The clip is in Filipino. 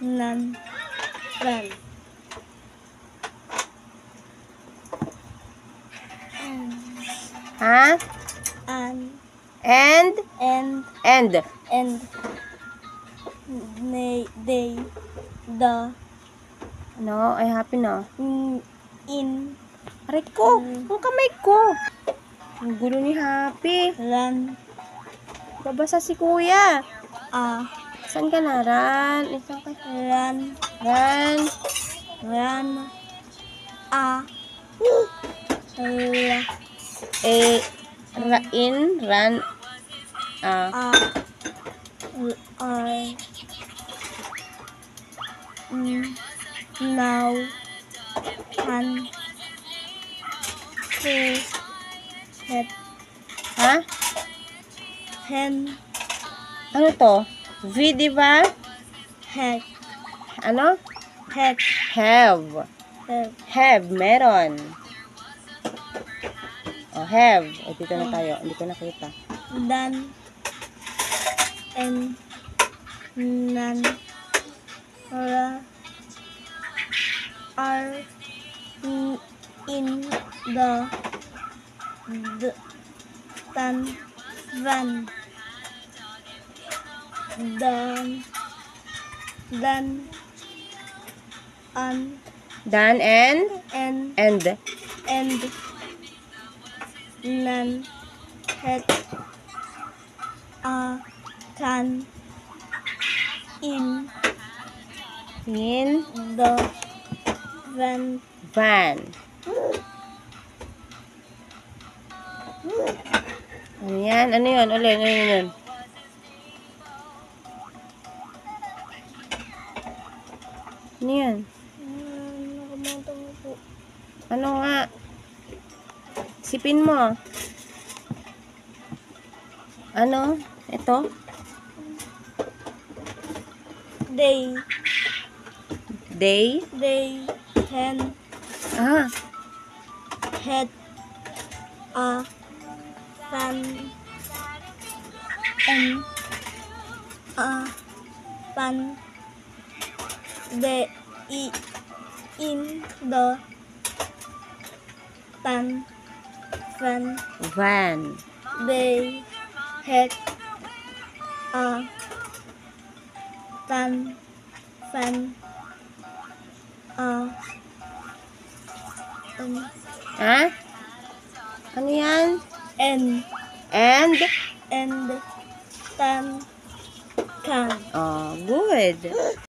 nan, ran. Ha? An, And? and, And. they, the, Ano? Ay, happy na. in, Aray ko! Ang kamay ko! Ang gulo ni Happy. ran, Babasa si Kuya. a, Saan ka na? Ran. Isang ka. ran, Ran. ran, a, la, Ran. a, r, now, han, who, het, Ha? hen, Ano to? V, di ba? het, Ano? het, Have. Have. Meron. Oh, have. O, dito na tayo. Hindi ko nakita. dan, en, nan, ra, are, in, the, tan, van, dan, an, Dan and? and, And. nan, het, a, can, in, In. the, van, Van. Ano yan? Ano yun? Ulit. Ano yun? Ano yan? nakalimutan ko po. Ano nga? Sipin mo. Ano? Ito? They, Day? hen, Ah. het, a, fan, en, a, pan, de, in, the, tan, fan, Van. they, het, a, tan, fan, a, Ha? Ano yan? and, And? tan, can. Oh, good.